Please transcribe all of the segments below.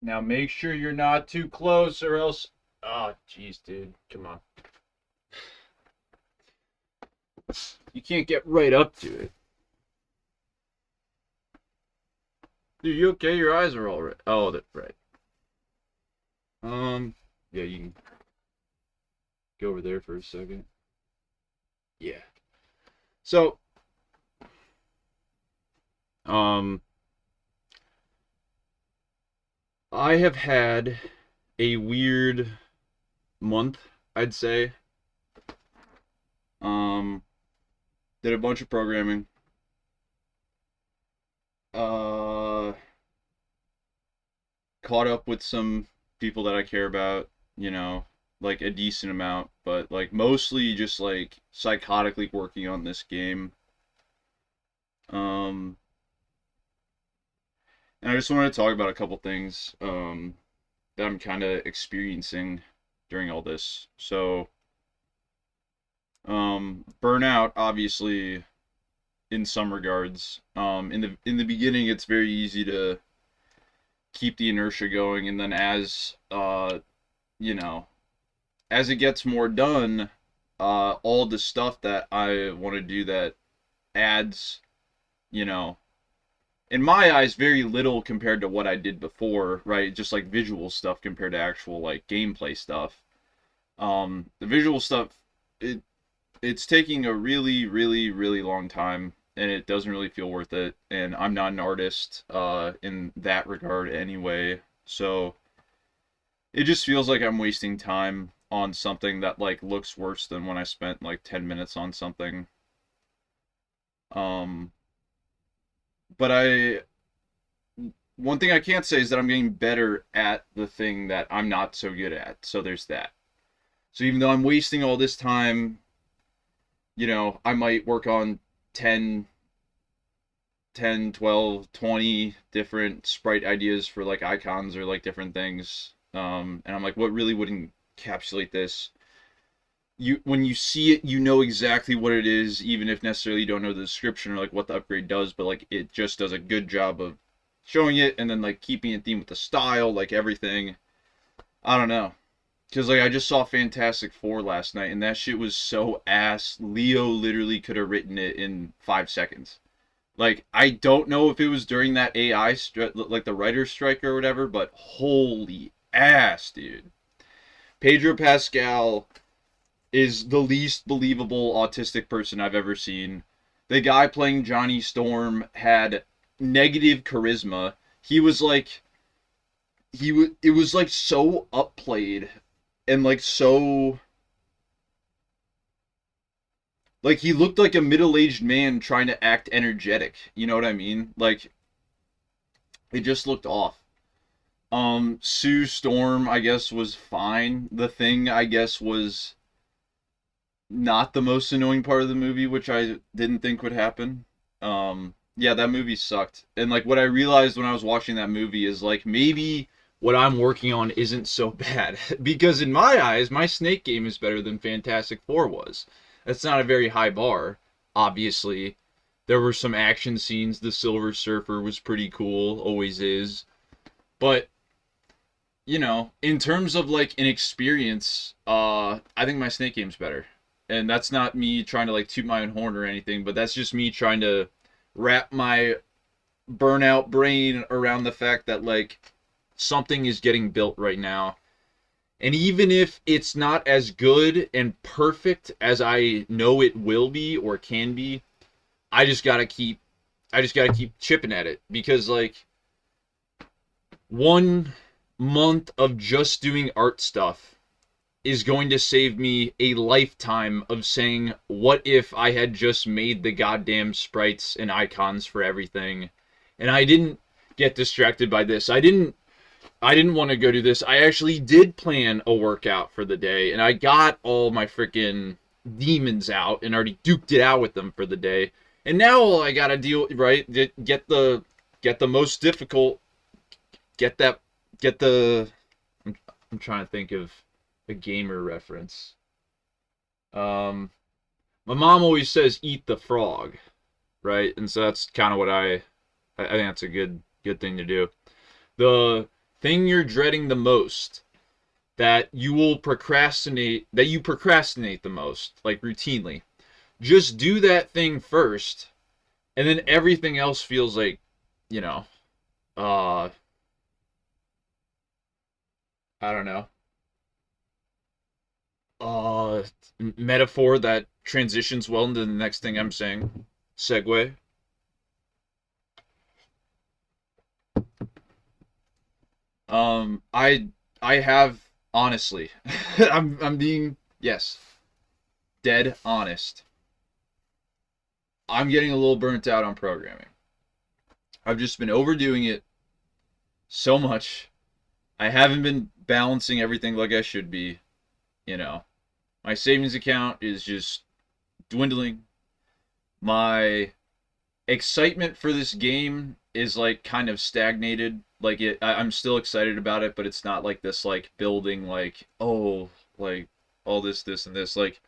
Now make sure you're not too close or else. Oh, jeez, dude. Come on. You can't get right up to it. Dude, you okay? Your eyes are all right. Oh, that's right. Yeah, you can go over there for a second. Yeah. So, um, I have had a weird month, I'd say. Um, did a bunch of programming. Uh, caught up with some people that I care about, you know, like a decent amount, but like mostly just like psychotically working on this game. Um, and I just wanted to talk about a couple things that I'm kind of experiencing during all this. So, burnout obviously in some regards. In the beginning it's very easy to keep the inertia going, and then as you know, as it gets more done, all the stuff that I want to do that adds, you know, in my eyes, very little compared to what I did before, right? Just like visual stuff compared to actual like gameplay stuff. The visual stuff, it it's taking a really, really, really long time, and it doesn't really feel worth it. And I'm not an artist, in that regard anyway, so it just feels like I'm wasting time on something that like looks worse than when I spent like 10 minutes on something. Um, but I one thing I can't say is that I'm getting better at the thing that I'm not so good at. So there's that. So even though I'm wasting all this time, I might work on 10, 10, 12, 20 different sprite ideas for like icons or like different things. And I'm like, what really would encapsulate this? When you see it, you know exactly what it is, even if necessarily you don't know the description or like what the upgrade does, but like it just does a good job of showing it and then like keeping in theme with the style, like everything. I don't know. Cause like I just saw Fantastic Four last night and that shit was so ass. Leo literally could have written it in 5 seconds. Like I don't know if it was during that like the writer's strike or whatever, but holy ass, dude. Pedro Pascal is the least believable autistic person I've ever seen. The guy playing Johnny Storm had negative charisma. He was like it was like so upplayed and like so like he looked like a middle-aged man trying to act energetic. You know what I mean? Like it just looked off. Sue Storm I guess was fine. The Thing I guess was not the most annoying part of the movie, which I didn't think would happen. Yeah, that movie sucked. And like what I realized when I was watching that movie is like maybe what I'm working on isn't so bad because in my eyes, my Snake game is better than Fantastic Four was. That's not a very high bar, obviously. There were some action scenes. The Silver Surfer was pretty cool, always is. But in terms of like an experience, I think my Snake game's better. And that's not me trying to like toot my own horn or anything, but that's just me trying to wrap my burnout brain around the fact that like something is getting built right now. And even if it's not as good and perfect as I know it will be or can be, I just got to keep chipping at it because like 1 month of just doing art stuff is going to save me a lifetime of saying, what if I had just made the goddamn sprites and icons for everything? And I didn't get distracted by this. I didn't want to go do this. I actually did plan a workout for the day, and I got all my freaking demons out and already duked it out with them for the day. And now all I gotta deal, right? Get the most difficult. Get that. Get the. I'm trying to think of a gamer reference. Um, my mom always says eat the frog, right? And so that's kind of what I think that's a good thing to do. The thing you're dreading the most, that you procrastinate the most, like routinely. Just do that thing first, and then everything else feels like, you know, uh, I don't know, uh, metaphor that transitions well into the next thing I'm saying. Segue. I have honestly, I'm being, yes, dead honest. I'm getting a little burnt out on programming. I've just been overdoing it so much. I haven't been balancing everything like I should be, you know. My savings account is just dwindling. My excitement for this game is like kind of stagnated. Like I'm still excited about it, but it's not like this like building like, oh, like all this and this. Like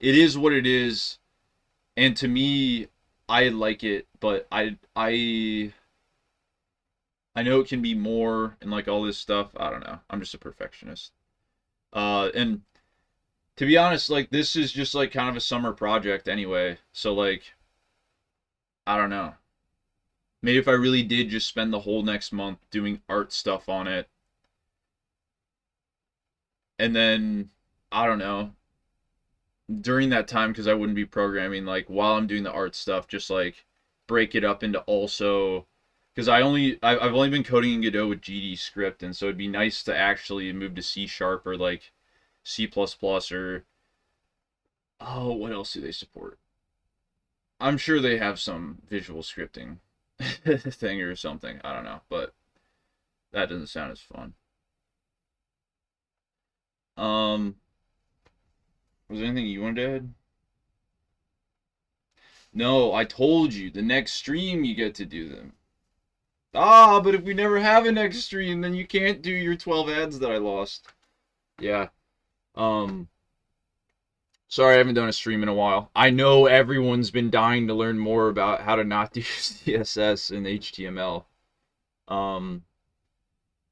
it is what it is, and to me, I like it, but I know it can be more and like all this stuff. I don't know. I'm just a perfectionist. And to be honest, like this is just like kind of a summer project anyway. So like I don't know. Maybe if I really did just spend the whole next month doing art stuff on it, and then I don't know, during that time, because I wouldn't be programming, like while I'm doing the art stuff, just like break it up into also, because I've only been coding in Godot with GD script, and so it'd be nice to actually move to C sharp or like C++ or, oh, what else do they support? I'm sure they have some visual scripting thing or something. I don't know, but that doesn't sound as fun. Um, was there anything you wanted to add? No, I told you the next stream you get to do them. Ah, but if we never have a next stream, then you can't do your 12 ads that I lost. Yeah. Um, sorry I haven't done a stream in a while. I know everyone's been dying to learn more about how to not do CSS and HTML. Um,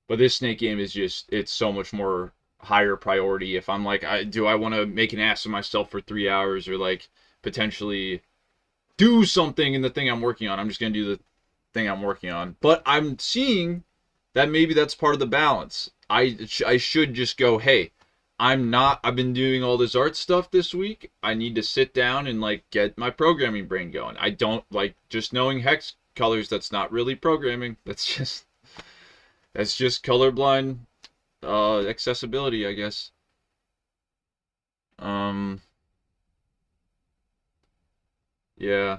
but this snake game is just, it's so much more higher priority. If I'm like, do I want to make an ass of myself for 3 hours or like potentially do something in the thing I'm working on, I'm just going to do the thing I'm working on. But I'm seeing that maybe that's part of the balance. I should just go, hey, I've been doing all this art stuff this week. I need to sit down and like get my programming brain going. I don't like just knowing hex colors. That's not really programming. That's just colorblind accessibility, I guess. Um, yeah.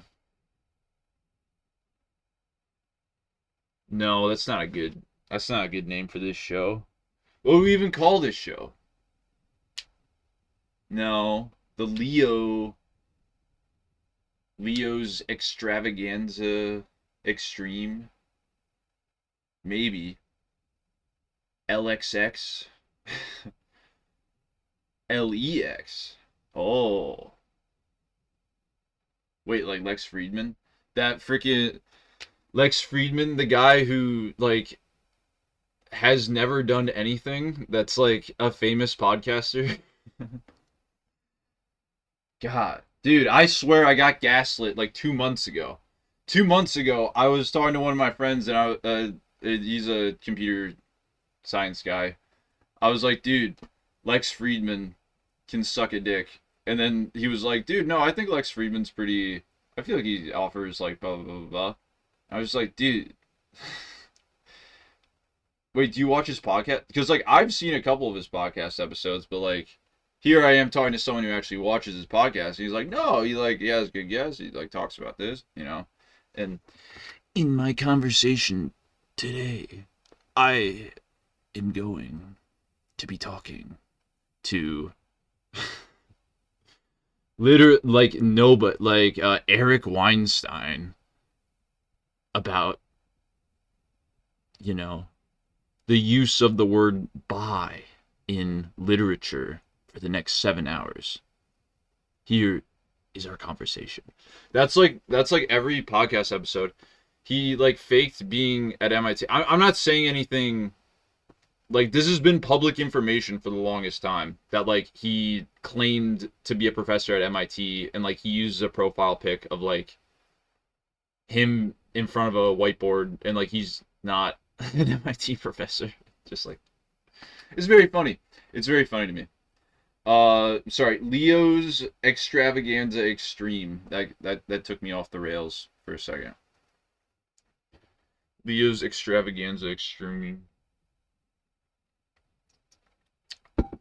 No, that's not a good name for this show. What do we even call this show? No, the Leo's Extravaganza Extreme, maybe LXX, LEX. Oh, wait, like Lex Friedman? That freaking Lex Friedman, the guy who like has never done anything that's like a famous podcaster. God, dude, I swear I got gaslit like 2 months ago. 2 months ago, I was talking to one of my friends, and he's a computer science guy. I was like, dude, Lex Friedman can suck a dick. And then he was like, dude, no, I think Lex Friedman's pretty. I feel like he offers like blah blah blah blah. I was like, dude, wait, do you watch his podcast? Because like I've seen a couple of his podcast episodes, but like here I am talking to someone who actually watches his podcast. And he's like, no, he has good guests. He like talks about this, you know. And in my conversation today, I am going to be talking to literally like no, but like Eric Weinstein about, you know, the use of the word "bi" in literature for the next 7 hours. Here is our conversation. That's like every podcast episode. He like faked being at MIT. I'm not saying anything like this has been public information for the longest time that like he claimed to be a professor at MIT and like he uses a profile pic of like him in front of a whiteboard and like he's not an MIT professor. Just like it's very funny. It's very funny to me. Sorry, Leo's Extravaganza Extreme. That took me off the rails for a second. Leo's Extravaganza Extreme.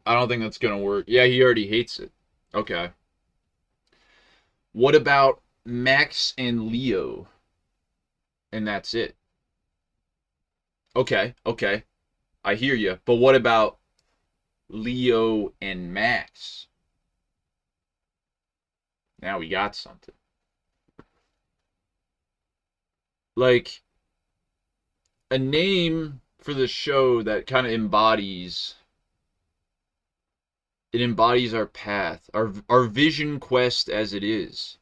I don't think that's gonna work. Yeah, he already hates it. Okay. What about Max and Leo? And that's it. Okay, okay. I hear you. But what about Leo and Max? Now we got something. Like a name for the show that kind of embodies our path, our vision quest as it is.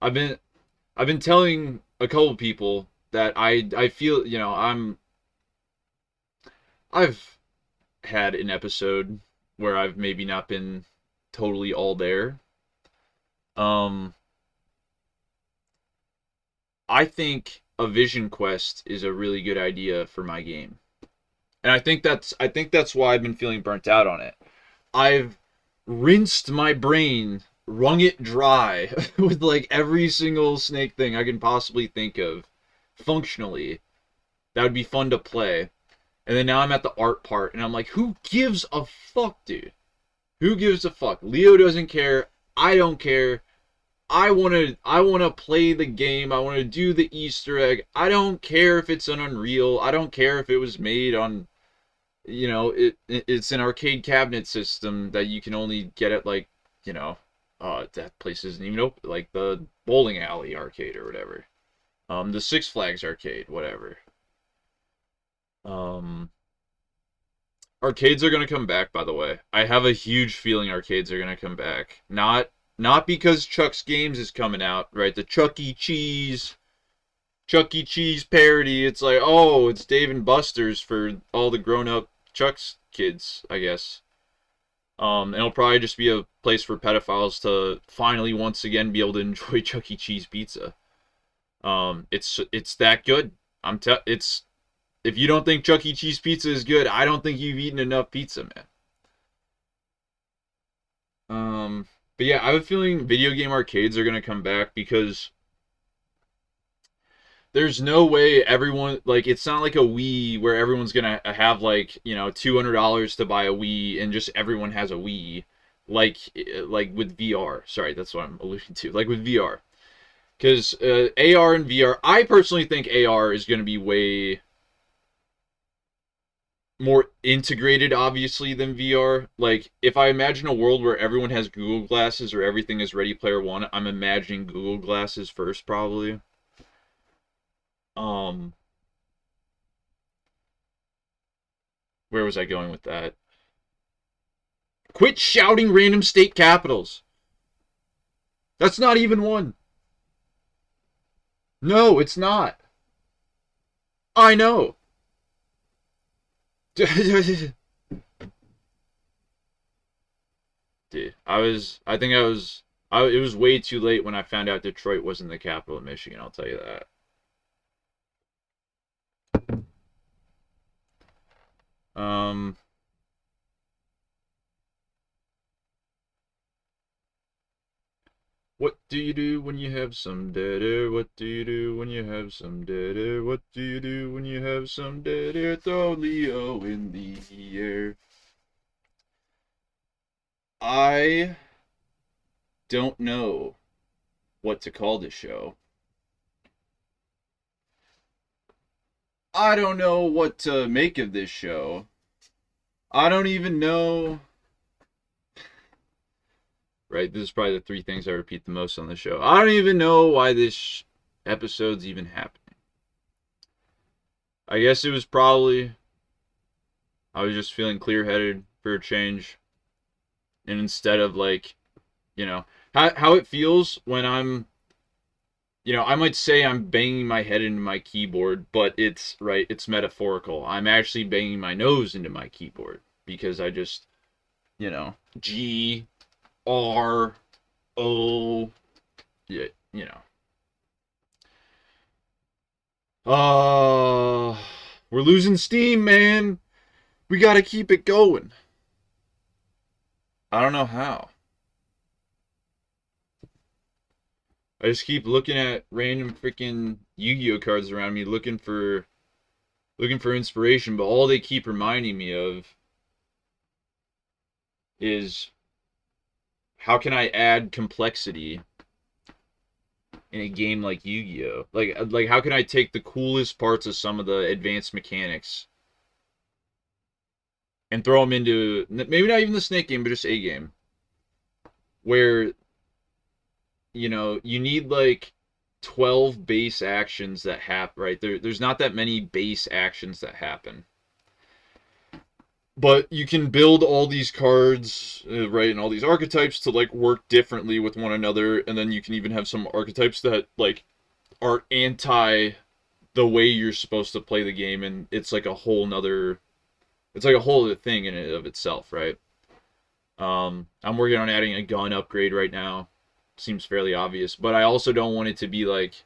I've been I've been telling a couple people that I feel, I've had an episode where I've maybe not been totally all there. Um I think a vision quest is a really good idea for my game. And I think that's why I've been feeling burnt out on it. I've rinsed my brain, wrung it dry with like every single snake thing I can possibly think of functionally that would be fun to play. And then now I'm at the art part and I'm like, who gives a fuck, dude? Who gives a fuck? Leo doesn't care. I don't care. I want to play the game. I want to do the Easter egg. I don't care if it's an Unreal. I don't care if it was made on, it's an arcade cabinet system that you can only get at like, that place isn't even open, like the bowling alley arcade or whatever. The Six Flags arcade, whatever. Um Arcades are going to come back, by the way. I have a huge feeling arcades are going to come back. Not because Chuck's Games is coming out, right? The Chuck E. Cheese parody. It's like, oh, it's Dave and Buster's for all the grown-up Chuck's kids, I guess. And it'll probably just be a place for pedophiles to finally once again be able to enjoy Chuck E. Cheese pizza. It's that good. It's if you don't think Chuck E. Cheese pizza is good, I don't think you've eaten enough pizza, man. But yeah, I have a feeling video game arcades are gonna come back because there's no way everyone like it's not like a Wii where everyone's gonna have like $200 to buy a Wii and just everyone has a Wii like with VR. Sorry, that's what I'm alluding to. Like with VR, because AR and VR, I personally think AR is gonna be way more integrated obviously than VR. Like if I imagine a world where everyone has Google glasses or everything is Ready Player One, I'm imagining Google glasses first probably. Um where was I going with that? Quit shouting random state capitals. That's not even one. No, it's not. I know. Dude, it was way too late when I found out Detroit wasn't the capital of Michigan, I'll tell you that. Um, what do you do when you have some dead air? What do you do when you have some dead air? What do you do when you have some dead air? Throw Leo in the air. I don't know what to call this show. I don't know what to make of this show. I don't even know. Right, this is probably the three things I repeat the most on the show. I don't even know why this episode's even happening. I guess it was probably I was just feeling clear-headed for a change. And instead of like, how it feels when I'm I might say I'm banging my head into my keyboard, but it's metaphorical. I'm actually banging my nose into my keyboard because I just, G R O, yeah, Uh, we're losing steam, man. We gotta keep it going. I don't know how. I just keep looking at random freaking Yu-Gi-Oh cards around me, looking for inspiration, but all they keep reminding me of is how can I add complexity in a game like Yu-Gi-Oh? Like how can I take the coolest parts of some of the advanced mechanics and throw them into maybe not even the snake game, but just a game where you need like 12 base actions that happen, right? There's not that many base actions that happen. But you can build all these cards, right, and all these archetypes to like work differently with one another, and then you can even have some archetypes that like are anti the way you're supposed to play the game, and it's like a whole other thing in and of itself, right? I'm working on adding a gun upgrade right now. Seems fairly obvious, but I also don't want it to be like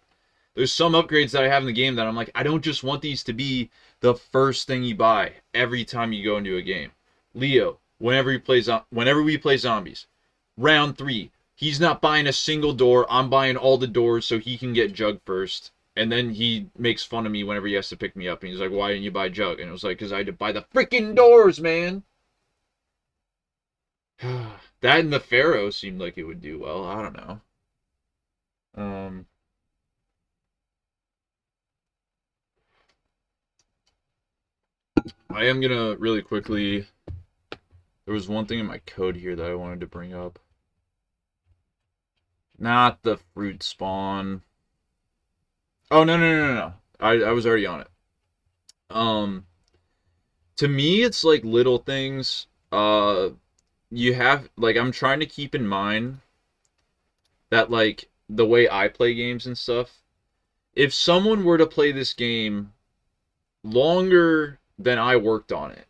there's some upgrades that I have in the game that I'm like I don't just want these to be the first thing you buy every time you go into a game. Leo, whenever we play zombies, round 3, he's not buying a single door. I'm buying all the doors so he can get Jug first. And then he makes fun of me whenever he has to pick me up. And he's like, why didn't you buy Jug? And it was like, because I had to buy the freaking doors, man. That and the Pharaoh seemed like it would do well. I don't know. Um, I am gonna really quickly. There was one thing in my code here that I wanted to bring up. Not the fruit spawn. Oh no no no no no! I was already on it. Um, to me, it's like little things. You have like I'm trying to keep in mind that like the way I play games and stuff. If someone were to play this game longer than I worked on it,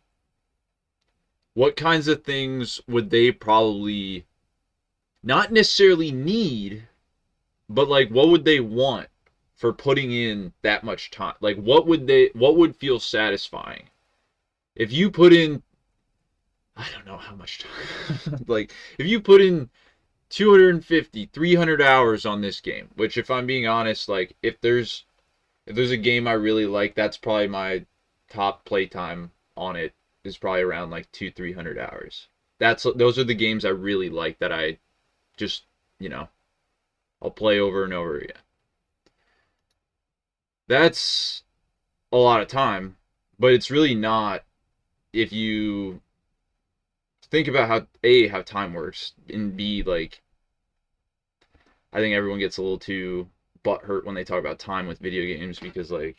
what kinds of things would they probably not necessarily need, but like what would they want for putting in that much time? Like what would feel satisfying? If you put in I don't know how much time. Like if you put in 250, 300 hours on this game, which if I'm being honest, like if there's a game I really like, that's probably my top playtime on it is probably around like 200-300 hours. Those are the games I really like that I just, you know, I'll play over and over again. That's a lot of time, but it's really not if you think about how time works, and B, like I think everyone gets a little too butthurt when they talk about time with video games because like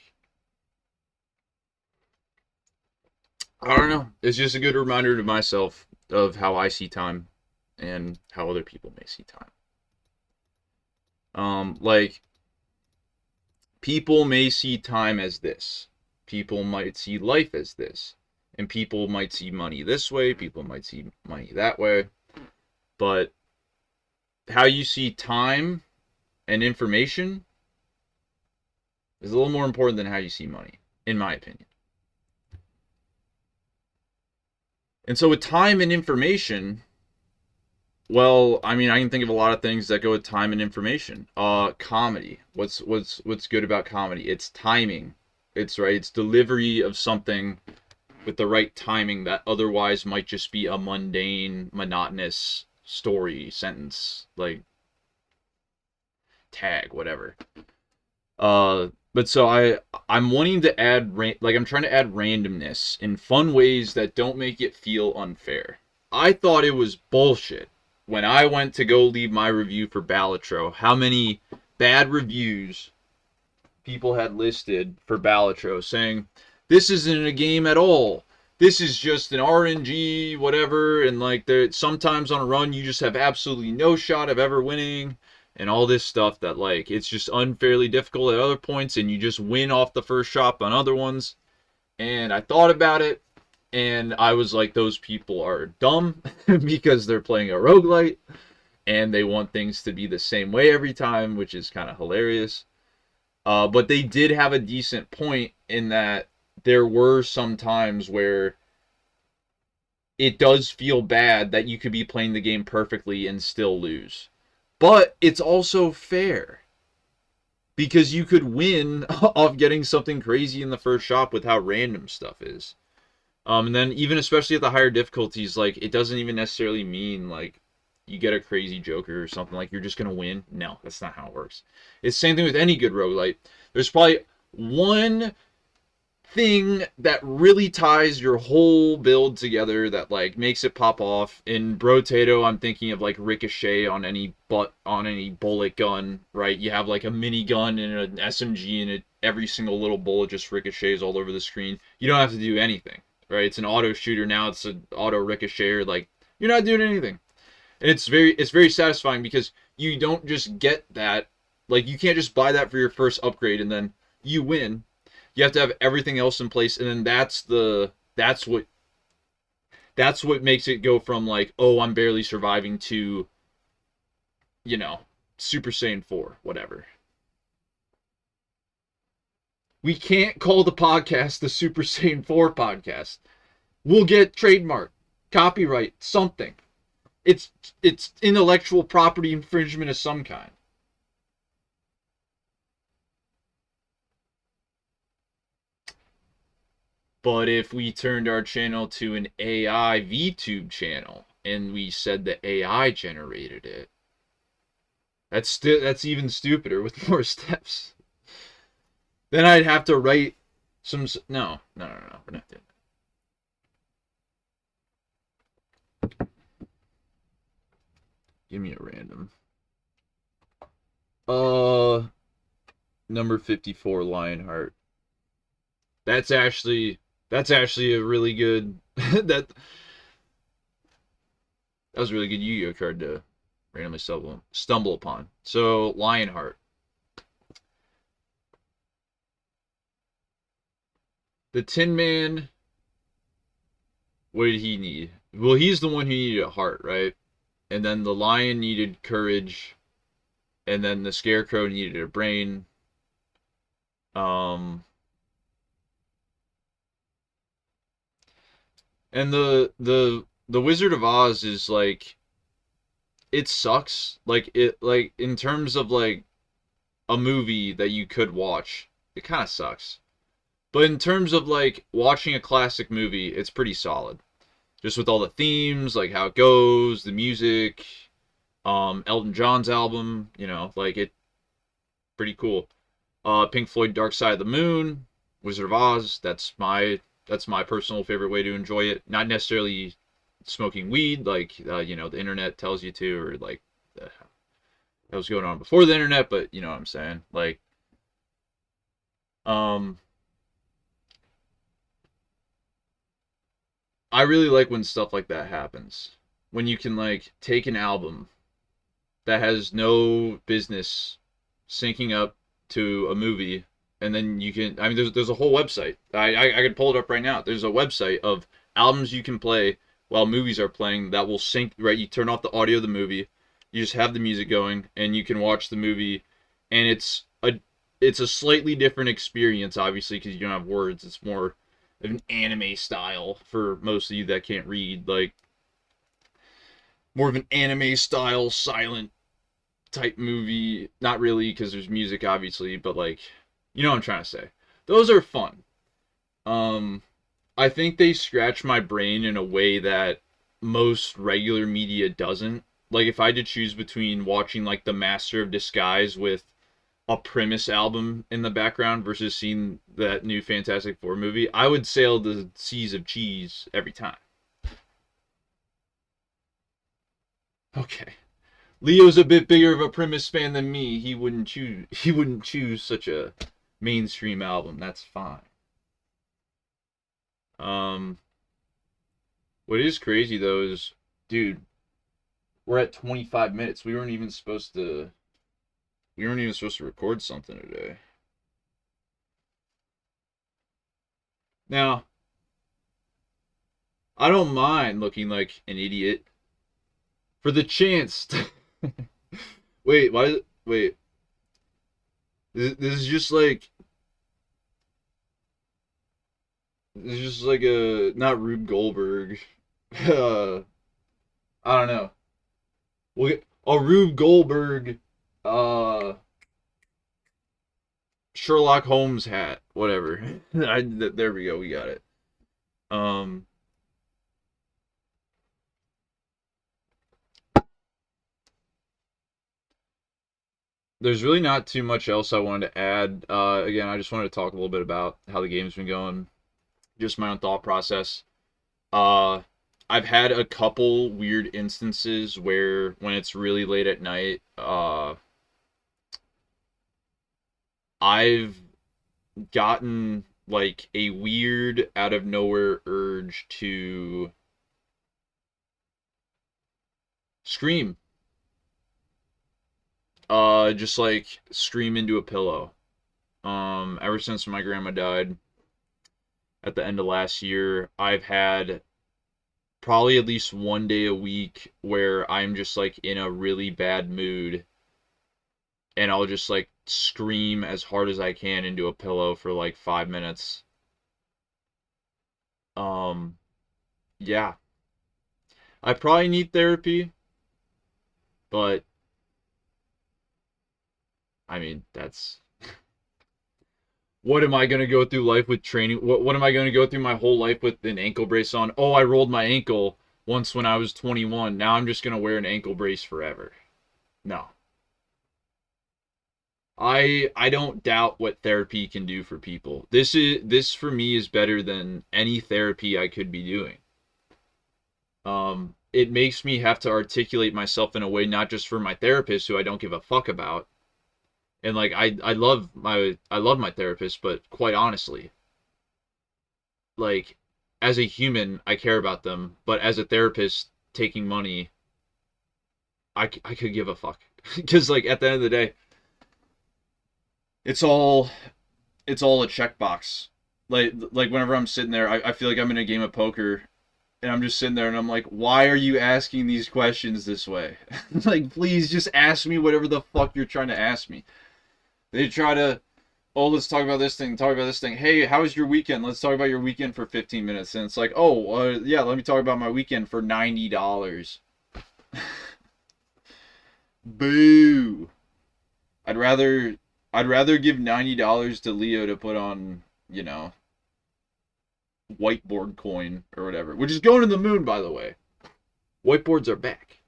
I don't know. It's just a good reminder to myself of how I see time and how other people may see time. Like people may see time as this. People might see life as this. And people might see money this way, people might see money that way. But how you see time and information is a little more important than how you see money, in my opinion. And so with time and information, well, I mean, I can think of a lot of things that go with time and information. Comedy. What's good about comedy? It's timing. It's right. It's delivery of something with the right timing that otherwise might just be a mundane, monotonous story, sentence, like tag, whatever. But so I'm wanting to add like I'm trying to add randomness in fun ways that don't make it feel unfair. I thought it was bullshit when I went to go leave my review for Balatro. How many bad reviews people had listed for Balatro saying this isn't a game at all. This is just an RNG, whatever, and like sometimes on a run you just have absolutely no shot of ever winning, and all this stuff that like it's just unfairly difficult at other points and you just win off the first shot on other ones. And I thought about it and I was like, those people are dumb because they're playing a roguelite and they want things to be the same way every time, which is kind of hilarious. But they did have a decent point in that there were some times where it does feel bad that you could be playing the game perfectly and still lose. But it's also fair because you could win off getting something crazy in the first shot with how random stuff is. And then even especially at the higher difficulties, like it doesn't even necessarily mean like you get a crazy Joker or something like you're just gonna win. No, that's not how it works. It's the same thing with any good roguelite. There's probably one thing that really ties your whole build together that like makes it pop off. In Brotato, I'm thinking of like ricochet on any bullet gun, right? You have like a minigun and an SMG and every single little bullet just ricochets all over the screen. You don't have to do anything, right? It's an auto shooter now, it's an auto ricocheter, like you're not doing anything. And it's very satisfying because you don't just get that, like you can't just buy that for your first upgrade and then you win. You have to have everything else in place, and then that's what makes it go from like, oh, I'm barely surviving to, you know, Super Saiyan 4, whatever. We can't call the podcast the Super Saiyan 4 podcast. We'll get trademark, copyright, something. It's intellectual property infringement of some kind. But if we turned our channel to an AI VTube channel and we said the AI generated it, that's even stupider with more steps. Then I'd have to write some. No, we're not doing that. Give me a random. Number 54, Lionheart. That's actually a really good that was a really good Yu-Gi-Oh card to randomly stumble upon. So Lionheart. The Tin Man, what did he need? Well, he's the one who needed a heart, right? And then the lion needed courage, and then the Scarecrow needed a brain. And the Wizard of Oz is like, it sucks. Like in terms of like a movie that you could watch, it kind of sucks. But in terms of like watching a classic movie, it's pretty solid. Just with all the themes, like how it goes, the music, Elton John's album, like it pretty cool. Pink Floyd Dark Side of the Moon, Wizard of Oz, that's my personal favorite way to enjoy it. Not necessarily smoking weed like the internet tells you to, or like that was going on before the internet, but you know what I'm saying. Like I really like when stuff like that happens. When you can like take an album that has no business syncing up to a movie, and then you can, I mean, there's a whole website. I can pull it up right now. There's a website of albums you can play while movies are playing that will sync, right? You turn off the audio of the movie, you just have the music going, and you can watch the movie, and it's a slightly different experience, obviously, because you don't have words. It's more of an anime style for most of you that can't read, like more of an anime style silent type movie. Not really, because there's music, obviously, but like, you know what I'm trying to say. Those are fun. I think they scratch my brain in a way that most regular media doesn't. Like, if I had to choose between watching like The Master of Disguise with a Primus album in the background versus seeing that new Fantastic Four movie, I would sail the seas of cheese every time. Okay. Leo's a bit bigger of a Primus fan than me. He wouldn't choose such a mainstream album. That's fine. What is crazy though is, dude, we're at 25 minutes. We weren't even supposed to We weren't even supposed to record something today. Now, I don't mind looking like an idiot for the chance to... Wait, why? Wait. This is just like... This is just like a... Not Rube Goldberg. I don't know. We'll get a Rube Goldberg, uh, Sherlock Holmes hat, whatever. There we go, we got it. Um, there's really not too much else I wanted to add. Again, I just wanted to talk a little bit about how the game's been going, just my own thought process. Uh, I've had a couple weird instances where when it's really late at night, I've gotten like a weird out of nowhere urge to scream. Just like scream into a pillow. Ever since my grandma died at the end of last year, I've had probably at least one day a week where I'm just like in a really bad mood and I'll just like scream as hard as I can into a pillow for like 5 minutes. Um, yeah. I probably need therapy, but I mean, that's what am I going to go through life with training? What am I going to go through my whole life with an ankle brace on? Oh, I rolled my ankle once when I was 21. Now I'm just going to wear an ankle brace forever. No. I don't doubt what therapy can do for people. This for me is better than any therapy I could be doing. It makes me have to articulate myself in a way not just for my therapist who I don't give a fuck about. And like I love my therapist, but quite honestly, like as a human, I care about them, but as a therapist taking money, I could give a fuck. Because like at the end of the day, it's all a checkbox. Like whenever I'm sitting there, I feel like I'm in a game of poker and I'm just sitting there and I'm like, why are you asking these questions this way? Like, please just ask me whatever the fuck you're trying to ask me. They try to, oh, let's talk about this thing, talk about this thing. Hey, how was your weekend? Let's talk about your weekend for 15 minutes. And it's like, oh, yeah, let me talk about my weekend for $90. Boo. I'd rather give $90 to Leo to put on, you know, whiteboard coin or whatever, which is going to the moon, by the way. Whiteboards are back.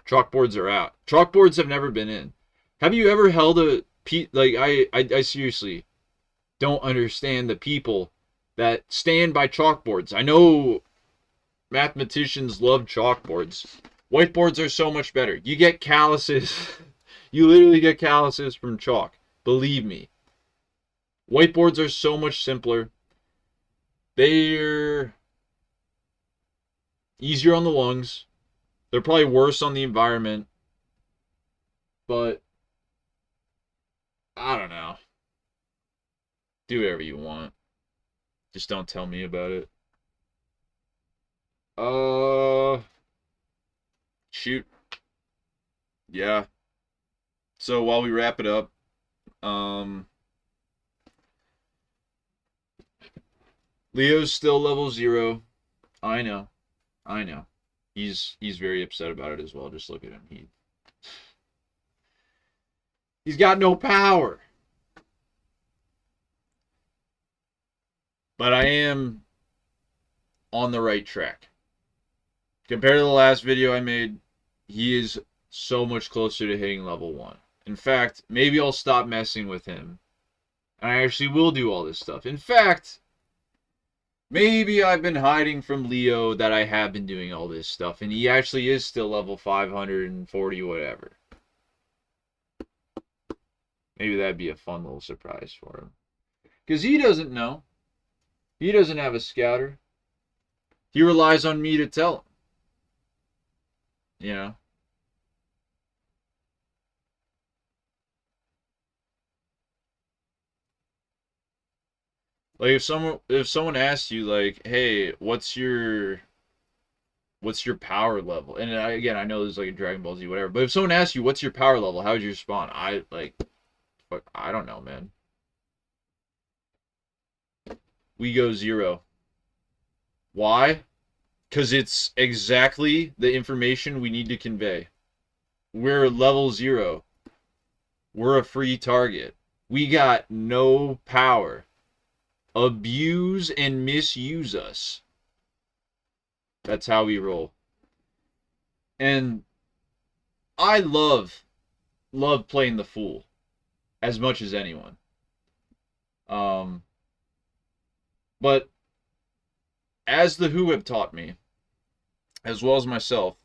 Chalkboards are out. Chalkboards have never been in. Have you ever held a like I seriously don't understand the people that stand by chalkboards. I know mathematicians love chalkboards. Whiteboards are so much better. You get calluses. You literally get calluses from chalk. Believe me. Whiteboards are so much simpler. They're easier on the lungs. They're probably worse on the environment. But I don't know. Do whatever you want. Just don't tell me about it. Shoot. Yeah. So while we wrap it up, Leo's still level 0. I know. I know. He's very upset about it as well. Just look at him. He's got no power. But I am on the right track. Compared to the last video I made, he is so much closer to hitting level 1. In fact, maybe I'll stop messing with him. And I actually will do all this stuff. In fact, maybe I've been hiding from Leo that I have been doing all this stuff. And he actually is still level 540 whatever. Maybe that'd be a fun little surprise for him. Because he doesn't know. He doesn't have a scouter. He relies on me to tell him. You know? Like if someone asks you like, "Hey, what's your power level?" And again, I know this is like a Dragon Ball Z whatever, but if someone asks you what's your power level, how would you respond? I like, fuck, I don't know, man. We go 0. Why? Because it's exactly the information we need to convey. We're level 0. We're a free target. We got no power. Abuse and misuse us. That's how we roll. And I love playing the fool as much as anyone. Um, but as the Who have taught me, as well as myself,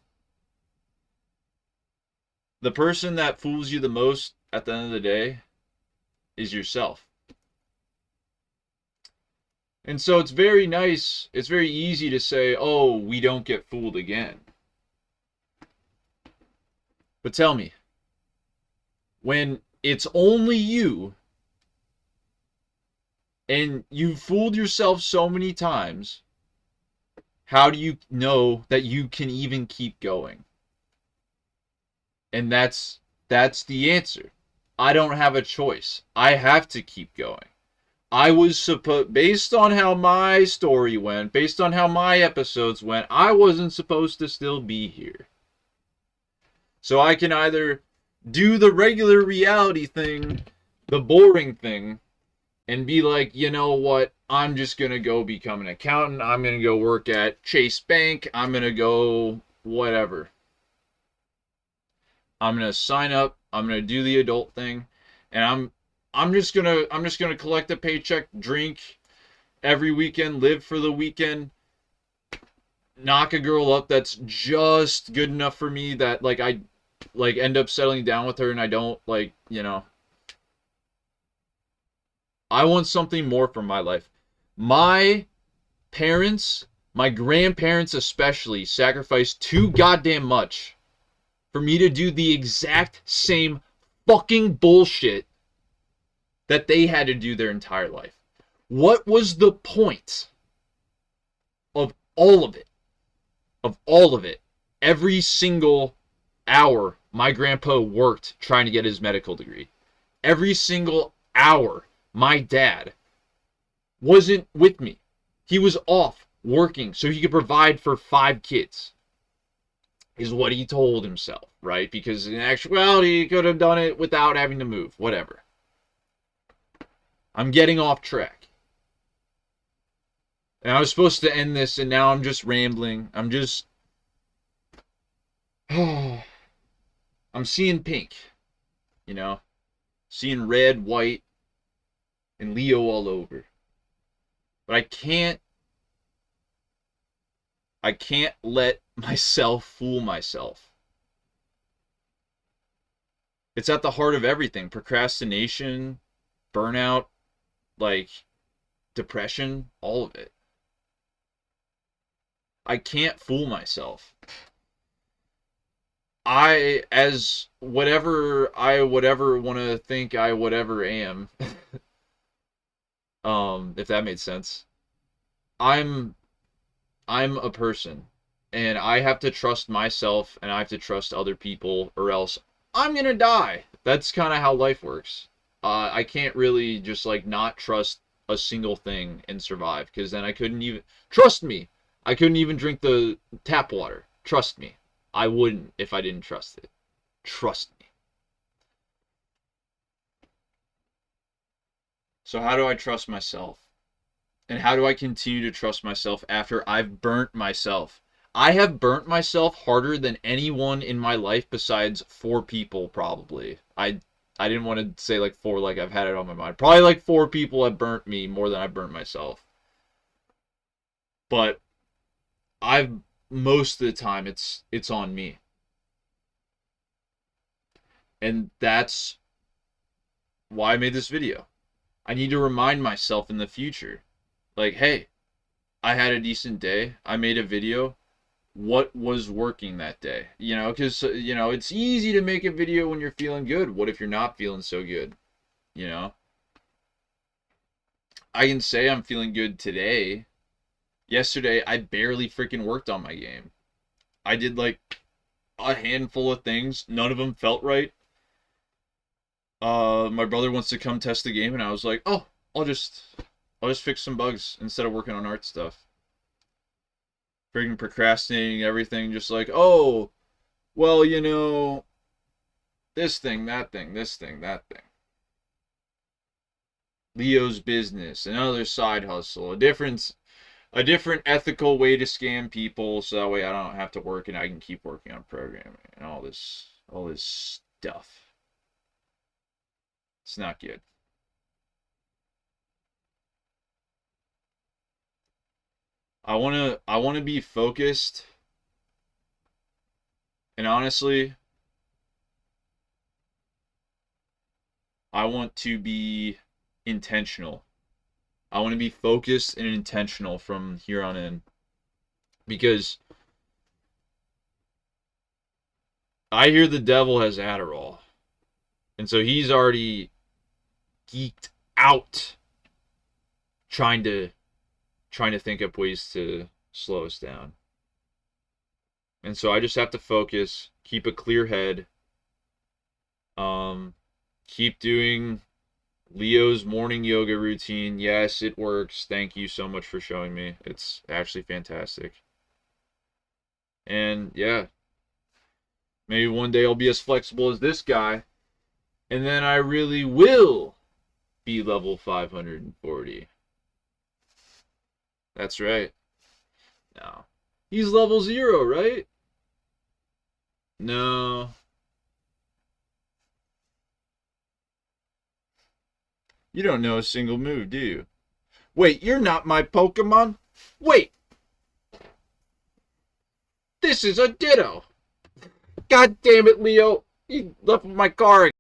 the person that fools you the most at the end of the day is yourself. And so it's very nice, it's very easy to say, oh, we don't get fooled again. But tell me, when it's only you, and you've fooled yourself so many times, how do you know that you can even keep going? And that's the answer. I don't have a choice. I have to keep going. I was supposed, based on how my story went, based on how my episodes went, I wasn't supposed to still be here. So I can either do the regular reality thing, the boring thing, and be like, you know what, I'm just going to go become an accountant. I'm going to go work at Chase Bank. I'm going to go whatever. I'm going to sign up. I'm going to do the adult thing. And I'm just going to collect a paycheck, drink every weekend, live for the weekend, knock a girl up that's just good enough for me that like I like end up settling down with her and I don't like, I want something more from my life. My parents, my grandparents especially, sacrificed too goddamn much for me to do the exact same fucking bullshit that they had to do their entire life. What was the point of all of it? Of all of it. Every single hour my grandpa worked trying to get his medical degree. Every single hour my dad wasn't with me. He was off working so he could provide for 5 kids. Is what he told himself, right? Because in actuality, he could have done it without having to move. Whatever. I'm getting off track. And I was supposed to end this, and now I'm just rambling. I'm seeing pink. Seeing red, white, and Leo all over. But I can't let myself fool myself. It's at the heart of everything. Procrastination, burnout, like depression, all of it. I can't fool myself. As whatever want to think I whatever am, if that made sense. I'm a person, and I have to trust myself, and I have to trust other people, or else I'm gonna die. That's kind of how life works. I can't really just like not trust a single thing and survive, because then I couldn't even trust me. I couldn't even drink the tap water. Trust me. I wouldn't if I didn't trust it. Trust me. So how do I trust myself? And how do I continue to trust myself after I've burnt myself? I have burnt myself harder than anyone in my life besides 4 people, probably. I didn't want to say like 4 like I've had it on my mind. Probably like 4 people have burnt me more than I've burnt myself. But most of the time it's on me. And that's why I made this video. I need to remind myself in the future. Like, hey, I had a decent day. I made a video. What was working that day? Because, it's easy to make a video when you're feeling good. What if you're not feeling so good? I can say I'm feeling good today. Yesterday, I barely freaking worked on my game. I did like a handful of things. None of them felt right. My brother wants to come test the game, and I was like, oh, I'll just fix some bugs instead of working on art stuff. Freaking procrastinating everything, just like, oh, well, this thing, that thing, this thing, that thing. Leo's business, another side hustle, a different ethical way to scam people, so that way I don't have to work and I can keep working on programming and all this stuff. It's not good. I wanna be focused, and honestly, I want to be intentional. I want to be focused and intentional from here on in, because I hear the devil has Adderall, and so he's already geeked out trying to think up ways to slow us down. And so I just have to focus, keep a clear head, um, keep doing Leo's morning yoga routine. Yes, it works. Thank you so much for showing me. It's actually fantastic. And yeah, maybe one day I'll be as flexible as this guy, and then I really will be level 540. That's right. No. He's level 0, right? No. You don't know a single move, do you? Wait, you're not my Pokemon? Wait! This is a Ditto! God damn it, Leo! You left my car